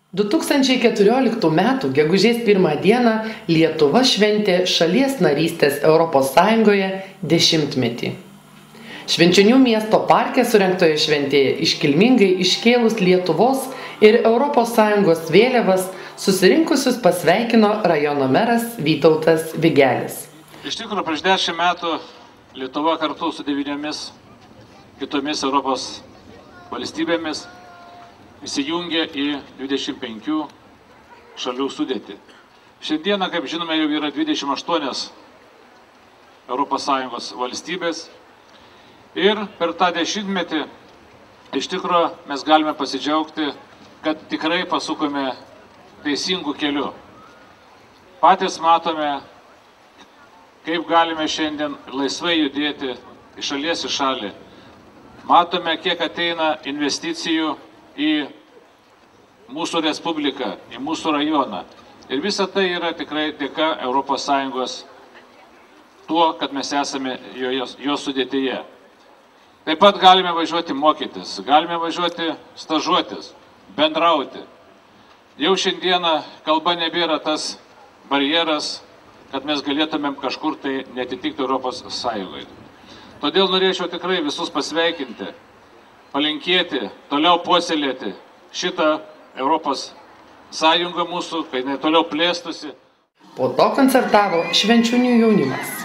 2014 m. gegužės 1 dieną Lietuva šventė šalies narystės Europos Sąjungoje 10-metį. Švenčionių miesto parke surengtoje šventėje iškilmingai iškėlus Lietuvos ir Europos Sąjungos vėliavas susirinkusius pasveikino rajono meras Vytautas Vigelis. Iš tikrųjų, prieš 10 metų Lietuva kartu su 9 kitomis Europos valstybėmis įsijungė į 25 šalių sudėtį. Šiandieną, kaip žinome, jau yra 28 Europos Sąjungos valstybės ir per tą 10-metį iš tikrųjų mes galime pasidžiaugti, kad tikrai pasukome teisingų kelių. Patys matome, kaip galime šiandien laisvai judėti iš šalies į šalį. Matome, kiek ateina investicijų į mūsų respubliką, į mūsų rajoną. Ir visa tai yra tikrai dėka Europos Sąjungos tuo, kad mes esame jos sudėtyje. Taip pat galime važiuoti mokytis, galime važiuoti stažuotis, bendrauti. Jau šiandieną kalba nebėra tas barjeras, kad mes galėtumėm kažkur tai netitikti Europos Sąjungoje. Todėl norėčiau tikrai visus pasveikinti, palinkėti, toliau puoselėti šitą Europos Sąjungą mūsų, kad jinai toliau plėstųsi. Po to koncertavo Švenčionių jaunimas.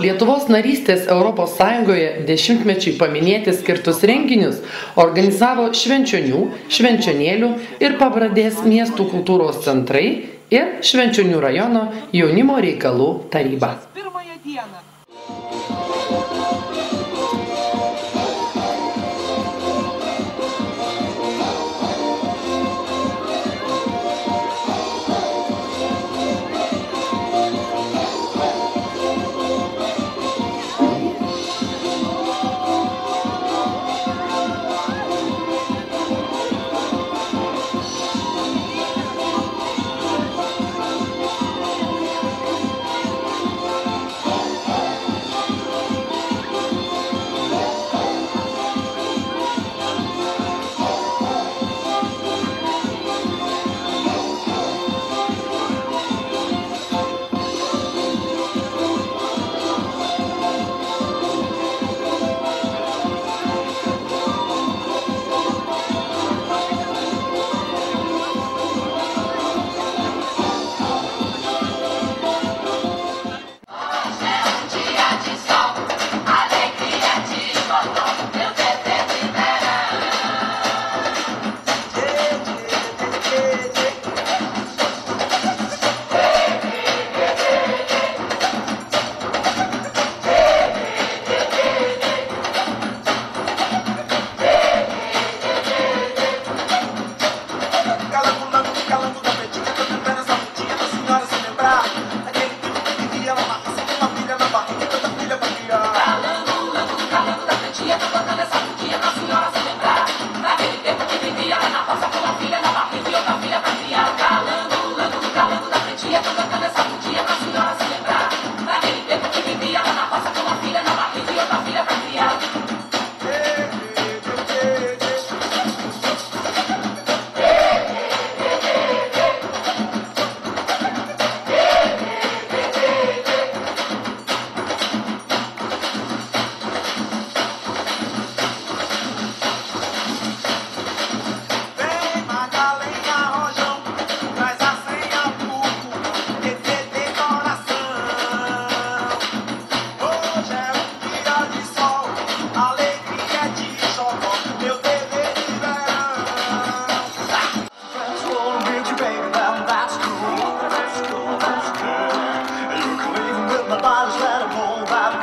Lietuvos narystės Europos Sąjungoje 10-mečiui paminėti skirtus renginius organizavo Švenčionių, Švenčionėlių ir Pabradės miestų kultūros centrai ir Švenčionių rajono jaunimo reikalų taryba.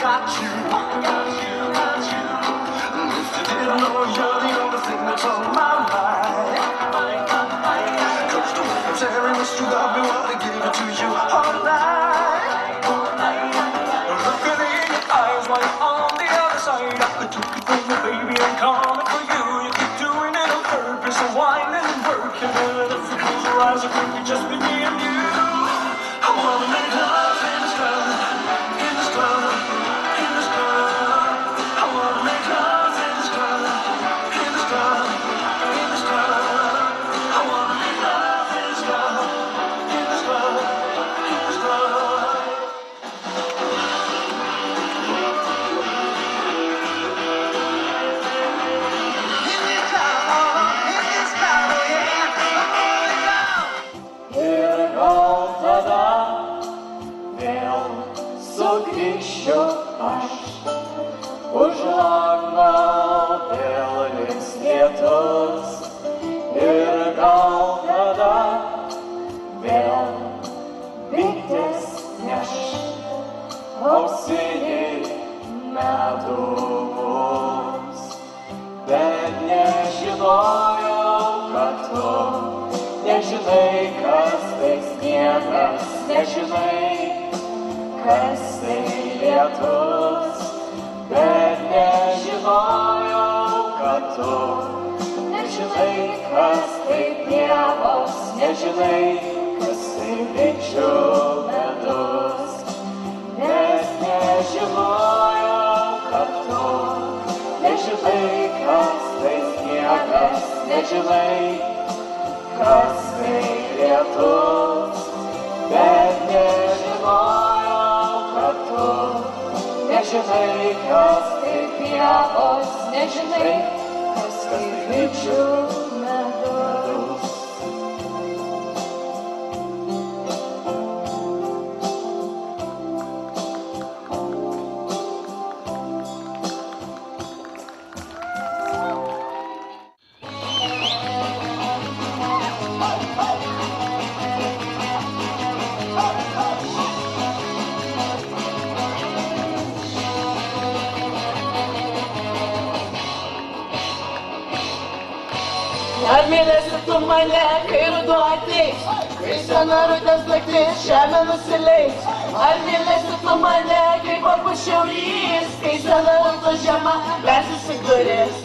got you. If you didn't know, you're the only thing that's on my mind. Cause the way I'm tearing this you got me wanna give it to you all night. Looking in your eyes while you're on the other side. I could take it from you, baby, I'm coming for you. You keep doing it on purpose, and whining and working. And if you close your eyes, it could be just me and you. I wanna make love in this club, in this club, in this club. I wanna make love in this club, in this club, in this club. I wanna make love in this club, in this club, in this club. Sugrįšiu aš už lango vėlis lietus ir gal tada vėl bitės neš auksiniai metų mums. Bet nežinojau, kad tu nežinai, kas tai sniegas, nežinai, kas tai lietus, bet nežinojau, kad tu nežinai, kas tai pievos, nežinai, kas tai bičių medus. Bet nežinojau, kad tu nežinai, kas tai sniegas, nežinai, kas tai lietus, bet nežinojau, kad tu nežinai, kas tai pievos, nežinai, kas tai bičių medus. Ar mylėsi tu mane, kai ruduo ateis, kai sena rudens naktis žemė nusileis? Ar mylėsi tu mane, kai papūs šiaurys, kai sena rudens žiema versis į duris?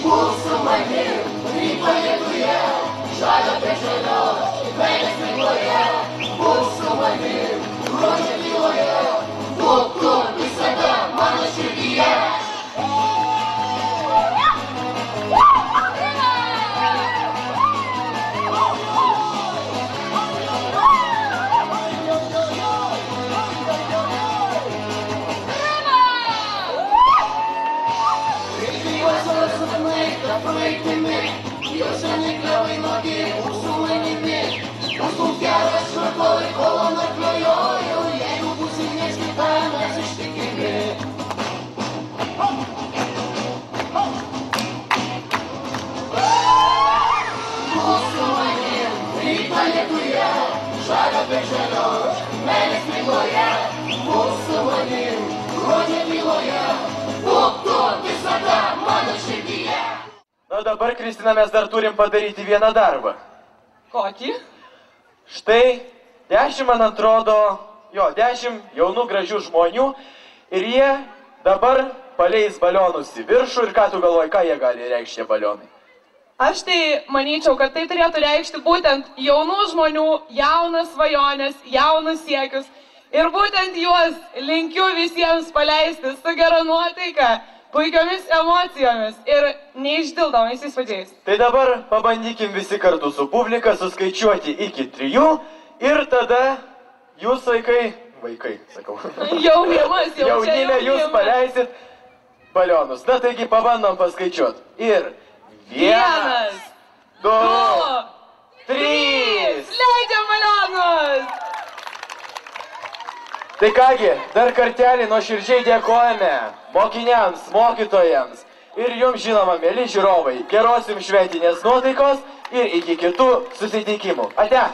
Būk su manim, ryto lietuje, žalio prie žalio, meilės migloje. Būk su manim, gruodžio tyloje, būk tu visada mano širdyje. Praeitimi, jau seniai klevai nuogi, su manimi. Būtum geras švartoj, kol nakviojoju, jeigu būsim viens kitam mes ištikimi. Būk su manim, ryto lietuje, žalio prie žalio, meilės migloje. Būk su manim, gruodžio tyloje, būk tu visada mano širdyje. Na dabar, Kristina, mes dar turim padaryti vieną darbą. Kokį? Štai 10, man atrodo, 10 jaunų gražių žmonių ir jie dabar paleis balionus į viršų. Ir ką tu galvoji, ką jie gali reikšti tie balionai? Aš tai manyčiau, kad tai turėtų reikšti būtent jaunų žmonių, jaunas svajonės, jaunus siekius. Ir būtent juos linkiu visiems paleisti su gera nuotaika, puikiomis emocijomis ir neišdildomais įspūdžiais. Tai dabar pabandykim visi kartu su publika suskaičiuoti iki 3 ir tada jūs vaikai, sakau. Jaunimas, jaunimė, jūs paleisit balionus. Na taigi pabandom paskaičiuoti. Ir 1, 2, 3. Leidžiam balionus! Tai kągi, dar kartelį nuoširdžiai dėkojame mokiniams, mokytojams, ir jums žinoma, mėly žiūrovai, geros jums šventinės nuotaikos ir iki kitų susitikimų. Ate!